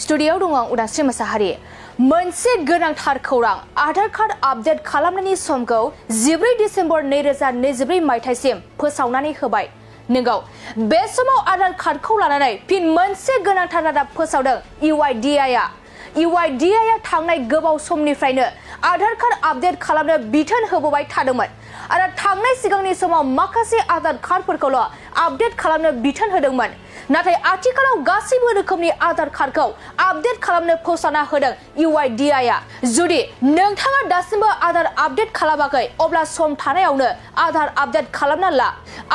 स्टुडिय'आव दं आं उदांस्रि मोसाहारि। मोनसे गोनांथार खौरां आधार कार्ड आपडेट खालामनायनि समखौ 14 डिसेम्बर 2024 मायथाइसिम फोसावनानै होबाय। नंगौ, बे समाव आधार कार्डखौ लानानै फिन मोनसे गोनांथार रादाब फोसावदों UIDAI। UIDAI थांनाय गोबाव समनिफ्रायनो आधार कार्ड आपडेट खालामनो बिथोन होबोबाय थादोंमोन आरो थांनाय सिगांनि समाव माखासे आधार कार्डफोरखौल' आपडेट खालामनो बिथोन होदोंमोन। नाथाय आथिखालाव गासैबो रोखोमनि आधार कार्डखौ आपडेट खालामनो फोसावना होदों UIDAI। जुदि नोंथाङा दासिमबो आधार आपडेट खालामाखै अब्ला सम थानायावनो आधार आपडेट खालामना ला।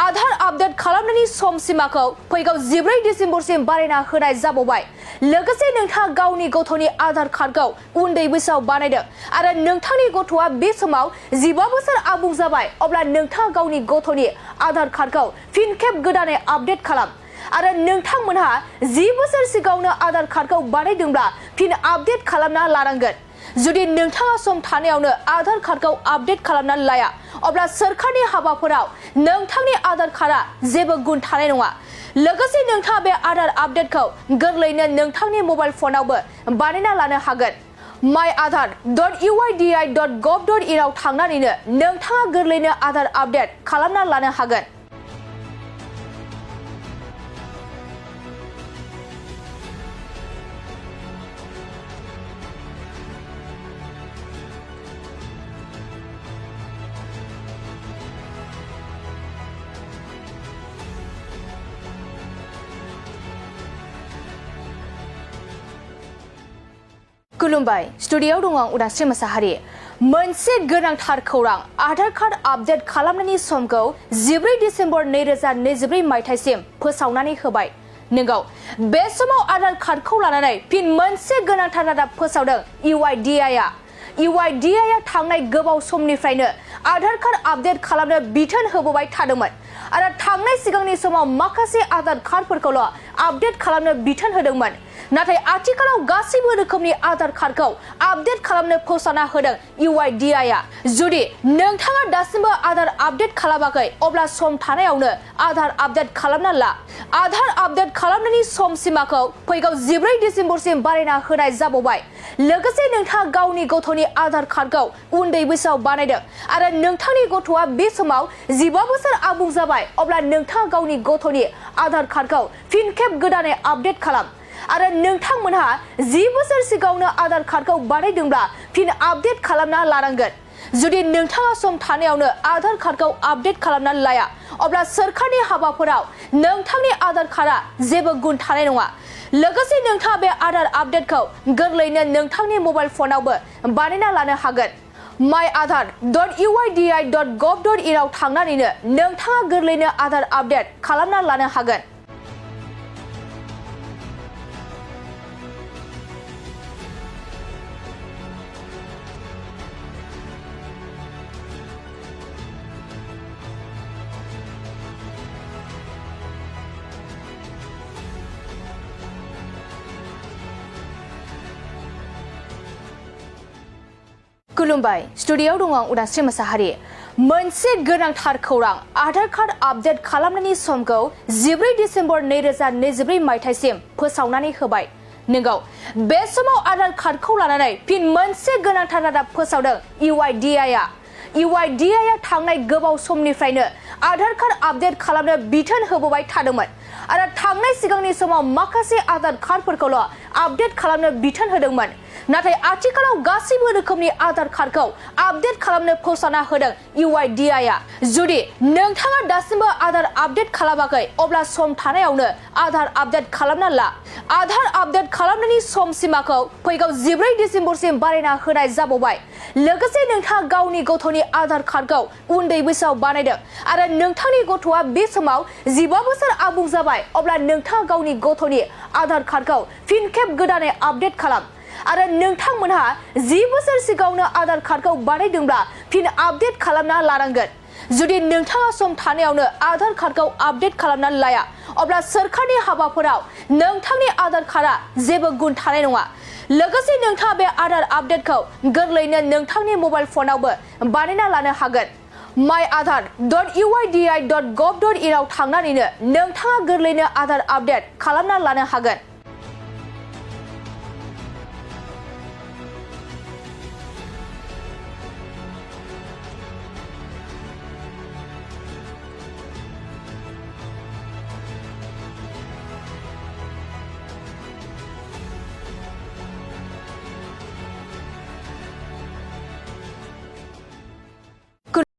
आधार आपडेट खालामनायनि सम सिमाखौ फैगौ 14 डिसेम्बरसिम बारायना होनाय जाबावबाय। लोगोसे नोंथाङा गावनि गथ'नि आधार कार्डखौ उन्दै बैसोआव बानायदों आरो नोंथांनि गथ'आ बे समाव 15 बोसोर आबुं जाबाय, अब्ला नोंथाङा गावनि गथ'नि आधार कार्डखौ फिन खेब गोदानै आपडेट खालाम। आरो नोंथांमोनहा 10 बोसोर सिगाङावनो आधार कार्डखौ बानायदोंब्ला फिन आपडेट खालामना लानांगोन। जुदि नोंथाङा सम थानायावनो आधार कार्डखौ आपडेट खालामना लाया अब्ला सोरखारनि हाबाफोराव नोंथांनि आधार कार्डआ जेबो गुन थानाय नङा। लोगोसे नोंथाङा बे आधार आपडेटखौ गोरलैयैनो नोंथांनि मबाइल फनावबो बानायना लानो हागोन। myAadhar.uidi.gov.in आव थांनानैनो नोंथाङा गोरलैयैनो आधार आपडेट खालामना लानो हागोन। खुलुमबाय, स्टुडिय'आव दं आं उदांस्रि मोसाहारि। मोनसे गोनांथार खौरां आधार कार्ड आपडेट खालामनायनि समखौ 14 डिसेम्बर 2024 मायथाइसिम फोसावनानै होबाय। नंगौ, बे समाव आधार कार्डखौ लानानै फिन मोनसे गोनांथार रादाब फोसावदों UIDAI। UIDAI थांनाय गोबाव समनिफ्रायनो आधार कार्ड आपडेट खालामनो बिथोन होबोबाय थादोंमोन आरो थांनाय सिगांनि समाव माखासे आधार कार्डफोरखौल' आपडेट खालामनो बिथोन होदोंमोन। नाथाय आथिखालाव गासैबो रोखोमनि आधार कार्डखौ आपडेट खालामनो फोसावना होदों UIDAI। जुदि नोंथाङा दासिमबो आधार आपडेट खालामाखै अब्ला सम थानायावनो आधार आपडेट खालामना ला। आधार आपडेट खालामनायनि सम सिमाखौ फैगौ 14 डिसेम्बरसिम बारायना होनाय जाबावबाय। लोगोसे नोंथाङा गावनि गथ'नि आधार कार्डखौ उन्दै बैसोआव बानायदों आरो नोंथांनि गथ'आ बे समाव 15 बोसोर आबुं जाबाय, अब्ला नोंथाङा गावनि गथ'नि आधार कार्डखौ फिन खेब गोदानै आपडेट खालाम। आरो नोंथांमोनहा 10 बोसोर सिगाङावनो आधार कार्डखौ बानायदोंब्ला फिन आपडेट खालामना लानांगोन। जुदि नोंथाङा सम थानायावनो आधार कार्डखौ आपडेट खालामना लाया अब्ला सोरखारनि हाबाफोराव नोंथांनि आधार कार्डआ जेबो गुन थानाय नङा। लोगोसे नोंथाङा बे आधार आपडेटखौ गोरलैयैनो नोंथांनि मबाइल फनावबो बानायना लानो हागोन। myAadhar.uidi.gov.in आव थांनानैनो नोंथाङा गोरलैयैनो आधार आपडेट खालामना लानो हागोन। खुलुमबाय, स्टुडिय'आव दं आं उदांस्रि मोसाहारि। मोनसे गोनांथार खौरां आधार कार्ड आपडेट खालामनायनि समखौ 14 डिसेम्बर 2024 मायथाइसिम फोसावनानै होबाय। नंगौ, बे समाव आधार कार्डखौ लानानै फिन मोनसे गोनांथार रादाब फोसावदों UIDAI। UIDAI थांनाय गोबाव समनिफ्रायनो आधार कार्ड आपडेट खालामनो बिथोन होबोबाय थादोंमोन आरो थांनाय सिगांनि समाव माखासे आधार कार्डफोरखौल' आपडेट खालामनो बिथोन होदोंमोन। नाथाय आथिखालाव गासैबो रोखोमनि आधार कार्डखौ आपडेट खालामनो फोसावना होदों UIDAI। जुदि नोंथाङा दासिमबो आधार आपडेट खालामाखै अब्ला सम थानायावनो आधार आपडेट खालामना ला। आधार आपडेट खालामनायनि सम सिमाखौ फैगौ 14 डिसेम्बरसिम बारायना होनाय जाबावबाय। लोगोसे नोंथाङा गावनि गथ'नि आधार कार्डखौ उन्दै बैसोआव बानायदों आरो नोंथांनि गथ'आ बे समाव 15 बोसोर आबुं जाबाय, अब्ला नोंथाङा गावनि गथ'नि आधार कार्डखौ फिन खेब गोदानै आपडेट खालाम। आरो नोंथांमोनहा 10 बोसोर सिगाङावनो आधार कार्डखौ बानायदोंब्ला फिन आपडेट खालामना लानांगोन। जुदि नोंथाङा सम थानायावनो आधार कार्डखौ आपडेट खालामना लाया अब्ला सोरखारनि हाबाफोराव नोंथांनि आधार कार्डआ जेबो गुन थानाय नङा। लोगोसे नोंथाङा बे आधार आपडेटखौ गोरलैयैनो नोंथांनि मबाइल फनावबो बानायना लानो हागोन। myAadhar.uidi.gov.in आव थांनानैनो नोंथाङा गोरलैयैनो आधार आपडेट खालामना लानो हागोन।